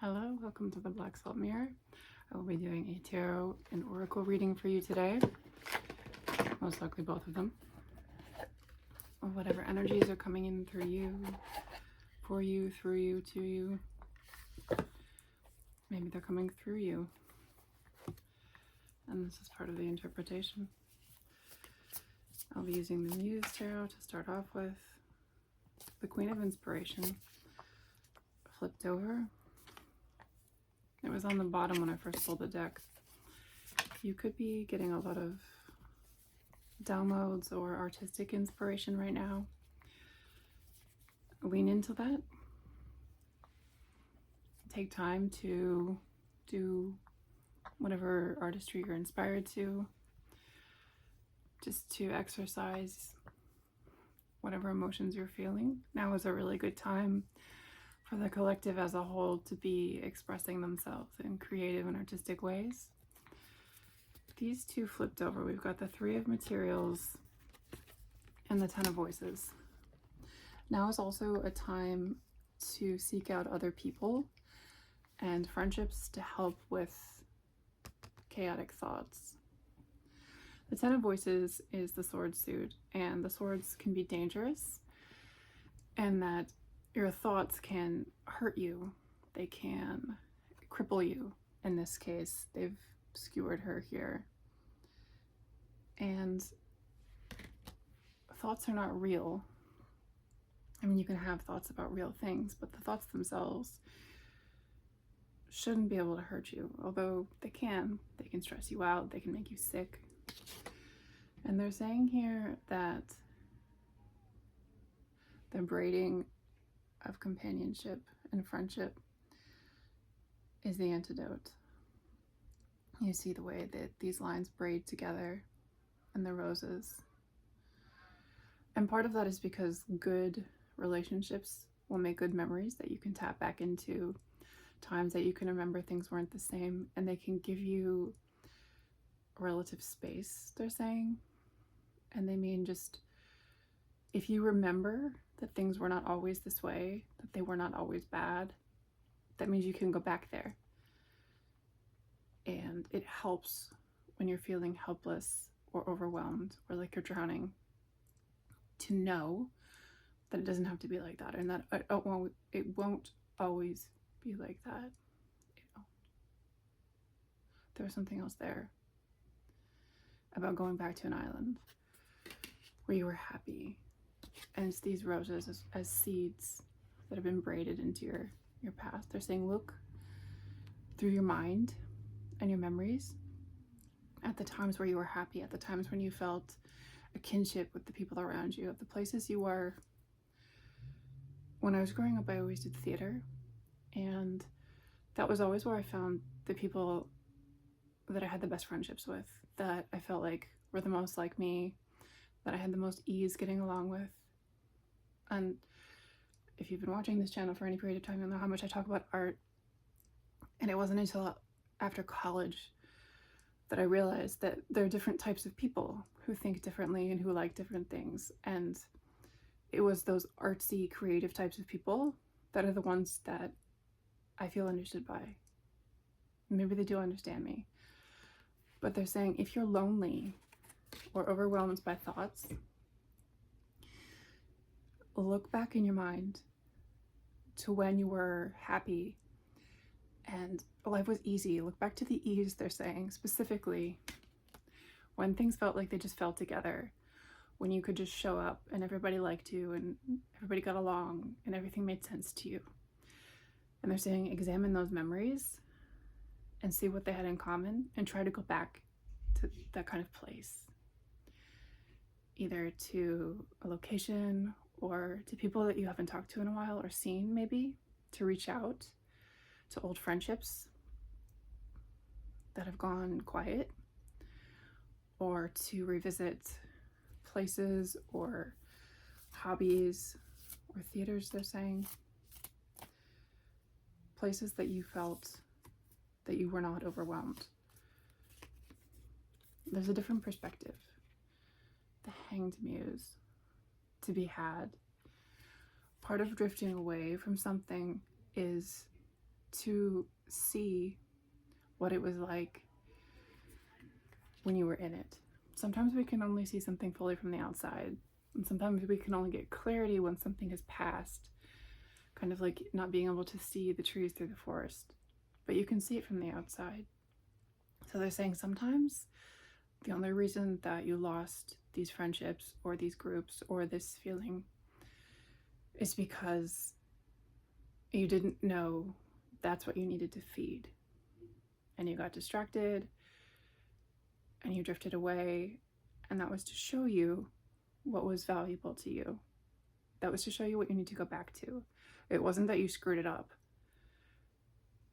Hello, welcome to the Black Salt Mirror. I will be doing a tarot and oracle reading for you today. Most likely both of them. Whatever energies are coming in through you, for you, through you, to you. Maybe they're coming through you. And this is part of the interpretation. I'll be using the Muse Tarot to start off with. The Queen of Inspiration flipped over. It was on the bottom when I first pulled the deck. You could be getting a lot of downloads or artistic inspiration right now. Lean into that. Take time to do whatever artistry you're inspired to, just to exercise whatever emotions you're feeling. Now is a really good time for the collective as a whole to be expressing themselves in creative and artistic ways. These two flipped over. We've got the Three of Materials and the Ten of Voices. Now is also a time to seek out other people and friendships to help with chaotic thoughts. The Ten of Voices is the sword suit, and the swords can be dangerous, and that your thoughts can hurt you. They can cripple you. In this case, they've skewered her here. And thoughts are not real. I mean, you can have thoughts about real things, but the thoughts themselves shouldn't be able to hurt you. Although they can stress you out, they can make you sick. And they're saying here that the braiding of companionship and friendship is the antidote. You see the way that these lines braid together and the roses. And part of that is because good relationships will make good memories that you can tap back into, times that you can remember things weren't the same, and they can give you relative space, they're saying. And they mean just, if you remember that things were not always this way, that they were not always bad, that means you can go back there. And it helps when you're feeling helpless or overwhelmed or like you're drowning to know that it doesn't have to be like that, and that it won't always be like that. There was something else there about going back to an island where you were happy. And it's these roses as seeds that have been braided into your past. They're saying, look through your mind and your memories at the times where you were happy, at the times when you felt a kinship with the people around you, at the places you were. When I was growing up, I always did theater, and that was always where I found the people that I had the best friendships with, that I felt like were the most like me, that I had the most ease getting along with. And if you've been watching this channel for any period of time, you'll know how much I talk about art. And it wasn't until after college that I realized that there are different types of people who think differently and who like different things. And it was those artsy, creative types of people that are the ones that I feel understood by. Maybe they do understand me. But they're saying, if you're lonely or overwhelmed by thoughts, look back in your mind to when you were happy and life was easy. Look back to the ease, they're saying, specifically when things felt like they just fell together, when you could just show up and everybody liked you and everybody got along and everything made sense to you. And they're saying, examine those memories and see what they had in common and try to go back to that kind of place, either to a location or to people that you haven't talked to in a while or seen, maybe to reach out to old friendships that have gone quiet, or to revisit places or hobbies or theaters, they're saying, places that you felt that you were not overwhelmed. There's a different perspective. The Hanged Muse to be had. Part of drifting away from something is to see what it was like when you were in it. Sometimes we can only see something fully from the outside, and sometimes we can only get clarity when something has passed, kind of like not being able to see the trees through the forest, but you can see it from the outside. So they're saying sometimes the only reason that you lost these friendships or these groups or this feeling is because you didn't know that's what you needed to feed, and you got distracted and you drifted away, and that was to show you what was valuable to you. That was to show you what you need to go back to. It wasn't that you screwed it up.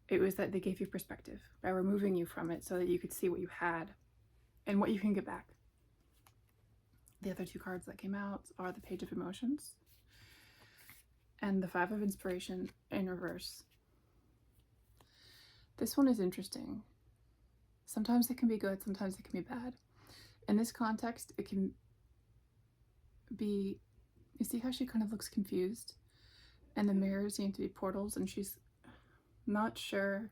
It was that they gave you perspective by removing you from it so that you could see what you had and what you can get back. The other two cards that came out are the Page of Emotions and the Five of Inspiration in reverse. This one is interesting. Sometimes it can be good, sometimes it can be bad. In this context, it can be, you see how she kind of looks confused? And the mirrors seem to be portals, and she's not sure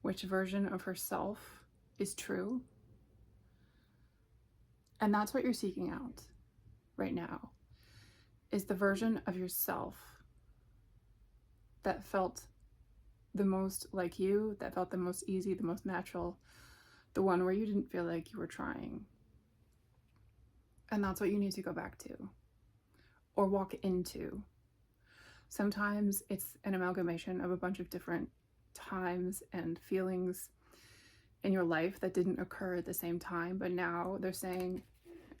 which version of herself is true. And that's what you're seeking out right now, is the version of yourself that felt the most like you, that felt the most easy, the most natural, the one where you didn't feel like you were trying. And that's what you need to go back to or walk into. Sometimes it's an amalgamation of a bunch of different times and feelings in your life that didn't occur at the same time, but now they're saying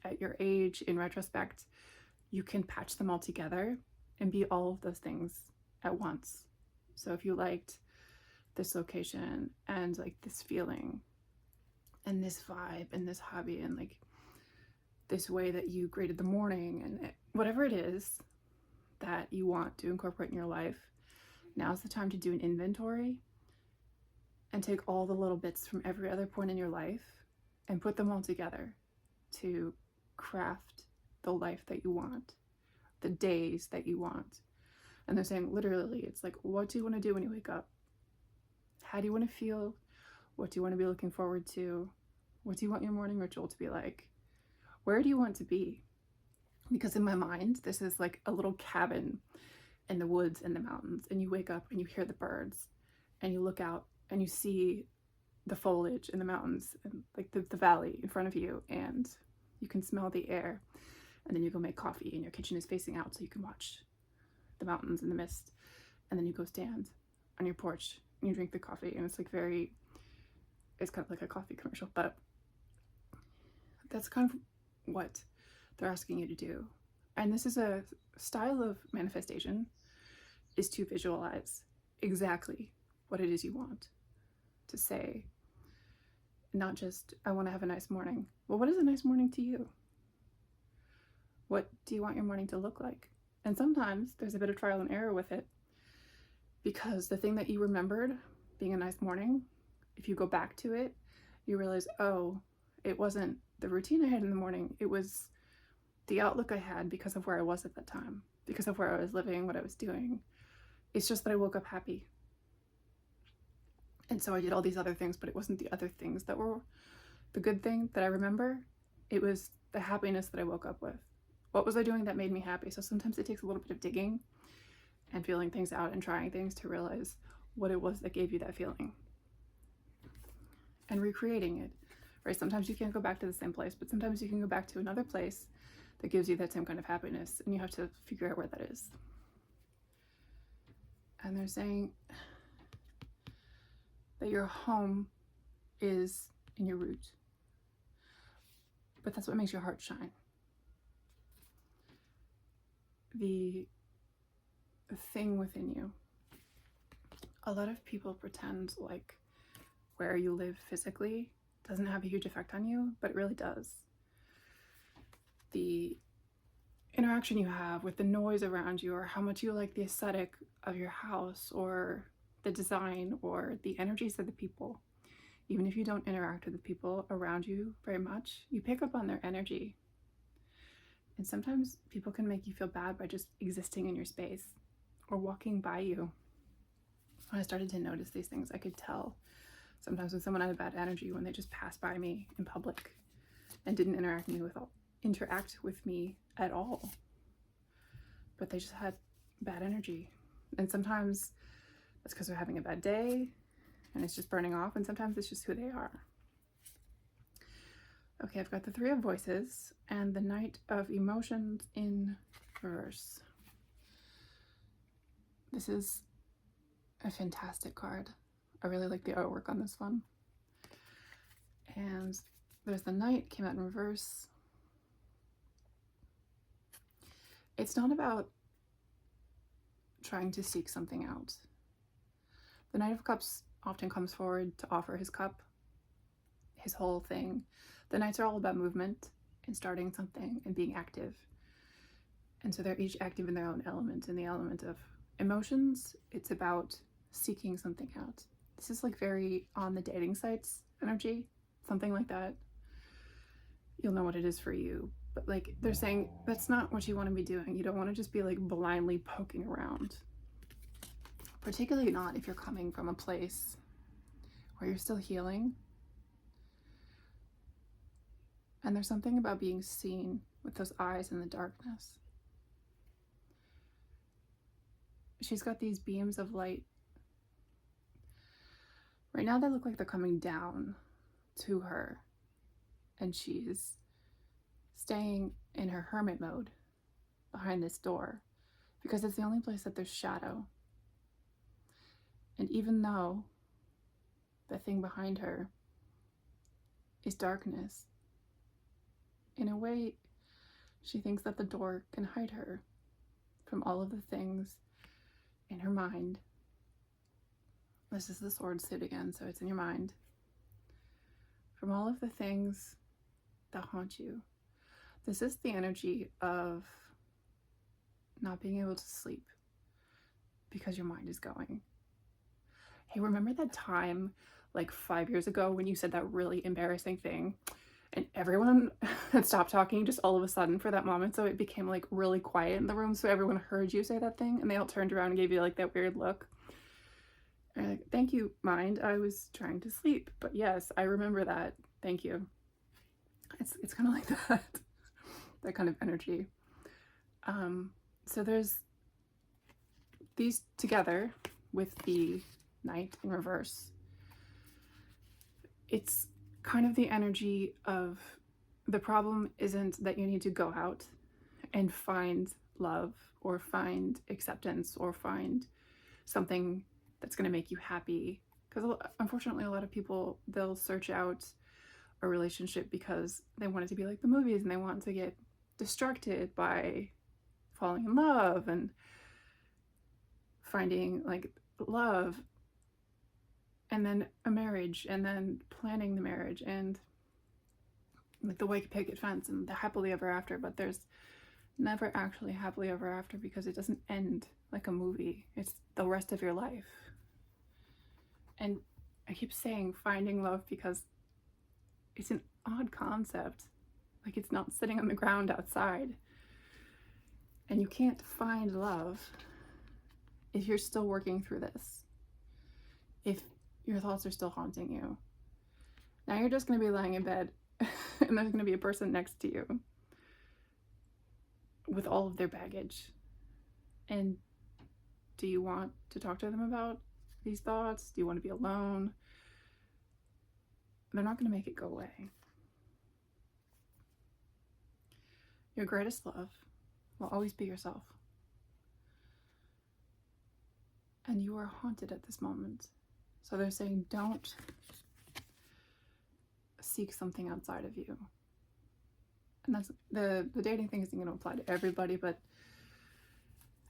at your age, in retrospect, you can patch them all together and be all of those things at once. So if you liked this location and like this feeling and this vibe and this hobby and like this way that you graded the morning and whatever it is that you want to incorporate in your life, now's the time to do an inventory and take all the little bits from every other point in your life and put them all together to craft the life that you want, the days that you want. And they're saying literally, it's like, what do you want to do when you wake up? How do you want to feel? What do you want to be looking forward to? What do you want your morning ritual to be like? Where do you want to be? Because in my mind, this is like a little cabin in the woods and the mountains, and you wake up and you hear the birds and you look out and you see the foliage in the mountains and like the valley in front of you, and you can smell the air, and then you go make coffee and your kitchen is facing out so you can watch the mountains in the mist, and then you go stand on your porch and you drink the coffee, and it's like it's kind of like a coffee commercial, but that's kind of what they're asking you to do. And this is a style of manifestation, is to visualize exactly what it is you want to say, not just, I want to have a nice morning. Well, what is a nice morning to you? What do you want your morning to look like? And sometimes there's a bit of trial and error with it, because the thing that you remembered being a nice morning, if you go back to it, you realize, oh, it wasn't the routine I had in the morning. It was the outlook I had because of where I was at that time, because of where I was living, what I was doing. It's just that I woke up happy. And so I did all these other things, but it wasn't the other things that were the good thing that I remember. It was the happiness that I woke up with. What was I doing that made me happy? So sometimes it takes a little bit of digging and feeling things out and trying things to realize what it was that gave you that feeling and recreating it, right? Sometimes you can't go back to the same place, but sometimes you can go back to another place that gives you that same kind of happiness, and you have to figure out where that is. And they're saying that your home is in your root, but that's what makes your heart shine. The thing within you. A lot of people pretend like where you live physically doesn't have a huge effect on you, but it really does. The interaction you have with the noise around you, or how much you like the aesthetic of your house, or the design, or the energies of the people. Even if you don't interact with the people around you very much, you pick up on their energy. And sometimes people can make you feel bad by just existing in your space or walking by you. when I started to notice these things, I could tell sometimes when someone had a bad energy when they just passed by me in public and didn't interact with me at all. But they just had bad energy. And sometimes that's because they're having a bad day and it's just burning off, and sometimes it's just who they are. Okay, I've got the Three of Voices and the Knight of Emotions in reverse. This is a fantastic card. I really like the artwork on this one. And there's the Knight, came out in reverse. It's not about trying to seek something out. The Knight of Cups often comes forward to offer his cup, his whole thing. The Knights are all about movement and starting something and being active. And so they're each active in their own element. In the element of emotions, it's about seeking something out. This is like very on the dating sites energy, something like that. You'll know what it is for you. But like they're saying, that's not what you want to be doing. You don't want to just be like blindly poking around. Particularly not if you're coming from a place where you're still healing. And there's something about being seen with those eyes in the darkness. She's got these beams of light. Right now they look like they're coming down to her. And she's staying in her hermit mode behind this door because it's the only place that there's shadow. And even though the thing behind her is darkness, in a way, she thinks that the door can hide her from all of the things in her mind. This is the sword suit again, so it's in your mind. From all of the things that haunt you. This is the energy of not being able to sleep because your mind is going. Hey, remember that time like 5 years ago when you said that really embarrassing thing and everyone had stopped talking just all of a sudden for that moment, so it became like really quiet in the room so everyone heard you say that thing and they all turned around and gave you like that weird look? And like, thank you, mind, I was trying to sleep. But yes, I remember that. Thank you. It's kind of like that kind of energy. So there's these together with the Knight in reverse. It's kind of the energy of the problem isn't that you need to go out and find love or find acceptance or find something that's going to make you happy. Because unfortunately, a lot of people, they'll search out a relationship because they want it to be like the movies and they want to get distracted by falling in love and finding like love, and then a marriage, and then planning the marriage, and like the white picket fence and the happily ever after. But there's never actually happily ever after because it doesn't end like a movie. It's the rest of your life. And I keep saying finding love because it's an odd concept. Like it's not sitting on the ground outside. And you can't find love if you're still working through this. If your thoughts are still haunting you. Now you're just going to be lying in bed and there's going to be a person next to you with all of their baggage. And do you want to talk to them about these thoughts? Do you want to be alone? They're not going to make it go away. Your greatest love will always be yourself. And you are haunted at this moment. So they're saying don't seek something outside of you. And that's the dating thing isn't going to apply to everybody, but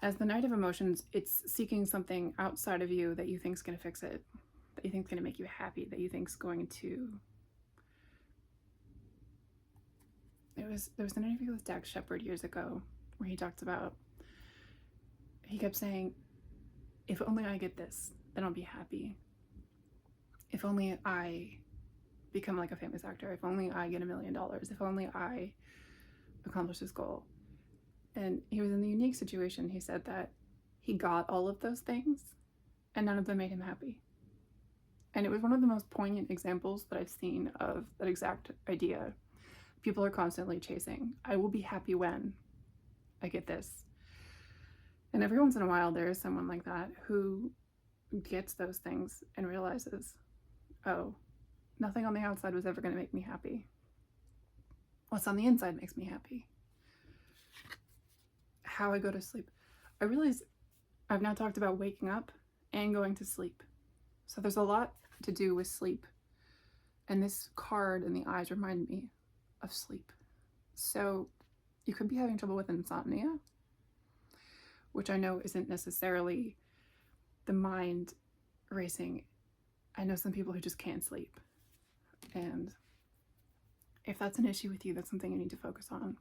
as the Knight of Emotions, it's seeking something outside of you that you think is going to fix it, that you think is going to make you happy, that you think is going to... There was an interview with Dax Shepard years ago where he talked about, he kept saying, if only I get this, then I'll be happy. If only I become like a famous actor, if only I get $1 million, if only I accomplish this goal. And he was in the unique situation, he said, that he got all of those things and none of them made him happy. And it was one of the most poignant examples that I've seen of that exact idea. People are constantly chasing, I will be happy when I get this. And every once in a while, there is someone like that who gets those things and realizes, oh, nothing on the outside was ever going to make me happy. What's on the inside makes me happy. How I go to sleep. I realize I've now talked about waking up and going to sleep. So there's a lot to do with sleep. And this card and the eyes remind me of sleep. So you could be having trouble with insomnia, which I know isn't necessarily the mind racing. I know some people who just can't sleep. And if that's an issue with you, that's something you need to focus on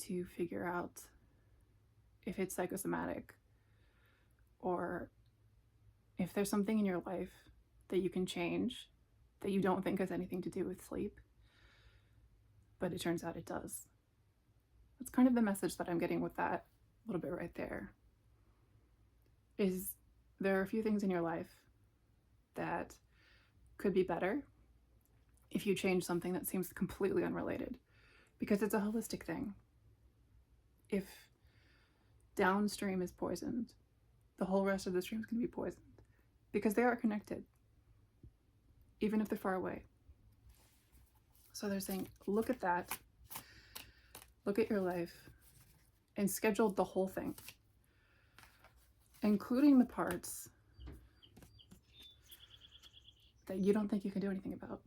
to figure out if it's psychosomatic or if there's something in your life that you can change that you don't think has anything to do with sleep, but it turns out it does. That's kind of the message that I'm getting with that little bit right there. Is there are a few things in your life that could be better if you change something that seems completely unrelated, because it's a holistic thing. If downstream is poisoned, the whole rest of the stream is going to be poisoned, because they are connected, even if they're far away. So they're saying, look at that, look at your life, and schedule the whole thing, including the parts that you don't think you can do anything about.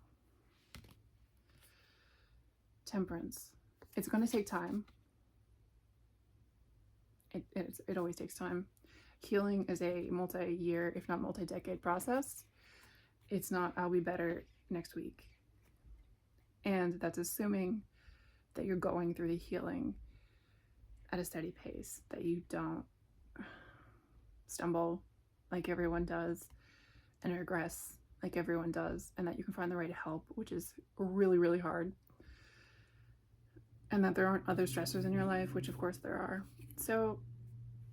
Temperance. It's going to take time. It always takes time. Healing is a multi-year, if not multi-decade process. It's not, I'll be better next week. And that's assuming that you're going through the healing at a steady pace, that you don't stumble like everyone does and regress like everyone does, and that you can find the right help, which is really, really hard. And that there aren't other stressors in your life, which of course there are. So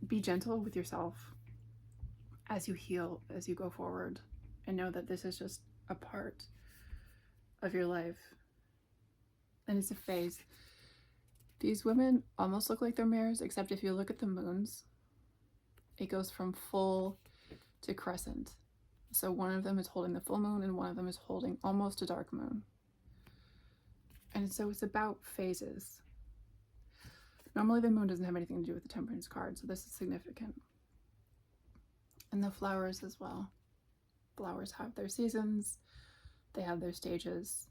be gentle with yourself as you heal, as you go forward, and know that this is just a part of your life. And it's a phase. These women almost look like they're mirrors, except if you look at the moons, it goes from full to crescent. So one of them is holding the full moon and one of them is holding almost a dark moon. And so it's about phases. Normally the moon doesn't have anything to do with the temperance card, so this is significant. And the flowers as well. Flowers have their seasons, they have their stages,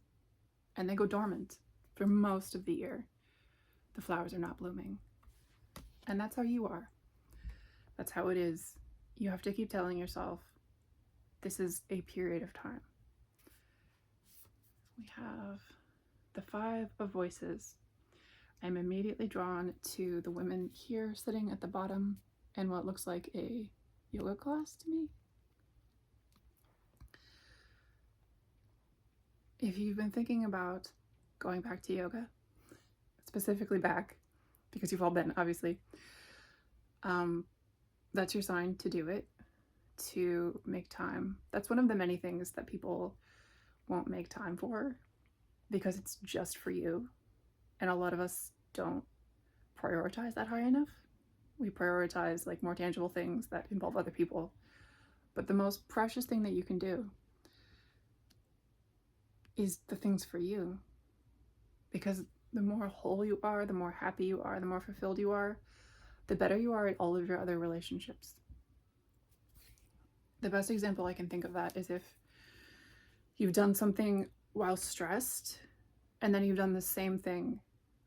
and they go dormant for most of the year. The flowers are not blooming. And that's how you are. That's how it is. You have to keep telling yourself, this is a period of time. We have the 5 of Voices. I'm immediately drawn to the women here sitting at the bottom in what looks like a yoga class to me. If you've been thinking about going back to yoga, specifically back, because you've all been, obviously, that's your sign to do it, to make time. That's one of the many things that people won't make time for because it's just for you. And a lot of us don't prioritize that high enough. We prioritize like more tangible things that involve other people. But the most precious thing that you can do is the things for you. Because the more whole you are, the more happy you are, the more fulfilled you are, the better you are at all of your other relationships. The best example I can think of that is if you've done something while stressed and then you've done the same thing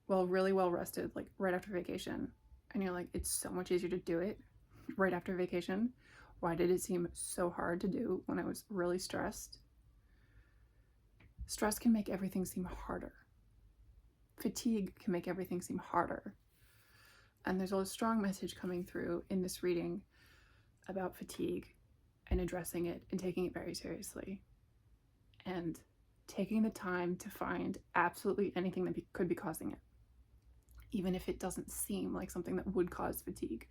while really well rested, like right after vacation, and you're like, it's so much easier to do it right after vacation. Why did it seem so hard to do when I was really stressed? Stress can make everything seem harder. Fatigue can make everything seem harder. And there's a strong message coming through in this reading about fatigue and addressing it and taking it very seriously. And taking the time to find absolutely anything that could be causing it, even if it doesn't seem like something that would cause fatigue,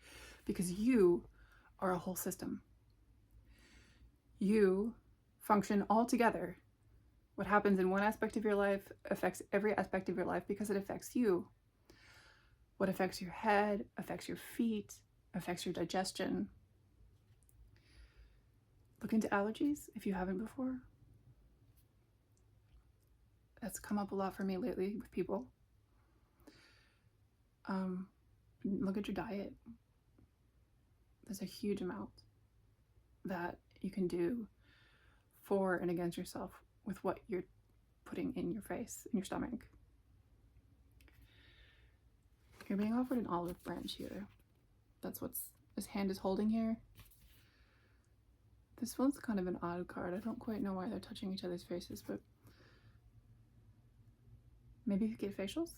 because you are a whole system. You function all together. What happens in one aspect of your life affects every aspect of your life because it affects you. What affects your head affects your feet, affects your digestion. Look into allergies if you haven't before. That's come up a lot for me lately with people. Look at your diet. There's a huge amount that you can do for and against yourself with what you're putting in your face, in your stomach. You're being offered an olive branch here. That's what his hand is holding here. This one's kind of an odd card. I don't quite know why they're touching each other's faces, but maybe you get facials?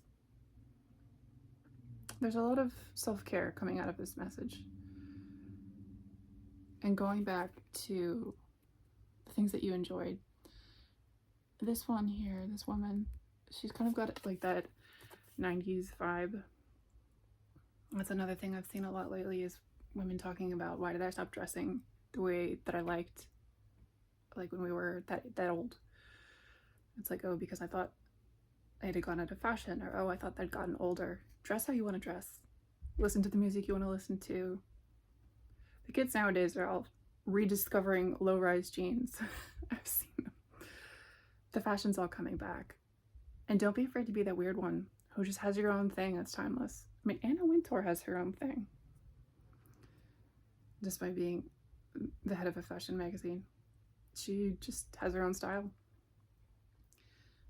There's a lot of self-care coming out of this message. And going back to the things that you enjoyed. This one here, this woman, she's kind of got like that 90s vibe. That's another thing I've seen a lot lately is women talking about, why did I stop dressing the way that I liked, like when we were that old. It's like, oh, because I thought I had gone out of fashion, or oh, I thought I'd gotten older. Dress how you want to dress. Listen to the music you want to listen to. The kids nowadays are all rediscovering low-rise jeans. I've seen them. The fashion's all coming back. And don't be afraid to be that weird one who just has your own thing that's timeless. I mean, Anna Wintour has her own thing. Just by being the head of a fashion magazine. She just has her own style.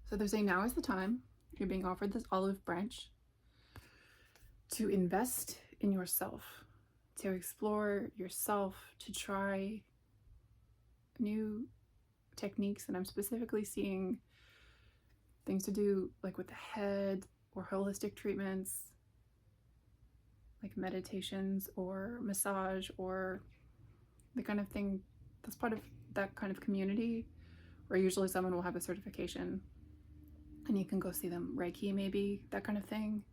So they're saying now is the time. You're being offered this olive branch to invest in yourself, to explore yourself, to try new techniques. And I'm specifically seeing things to do like with the head or holistic treatments, like meditations or massage or the kind of thing that's part of that kind of community where usually someone will have a certification and you can go see them. Reiki maybe, that kind of thing.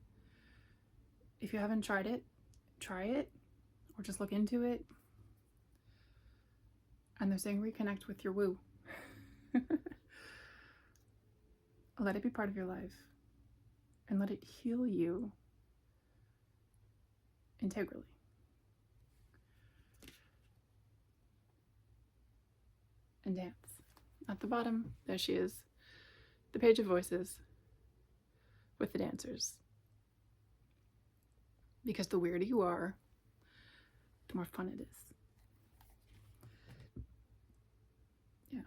If you haven't tried it, try it or just look into it. And they're saying reconnect with your woo. Let it be part of your life and let it heal you integrally. And dance. At the bottom, there she is. The page of voices with the dancers. Because the weirder you are, the more fun it is. Yeah.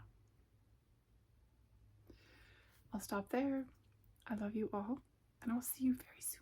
I'll stop there. I love you all, and I'll see you very soon.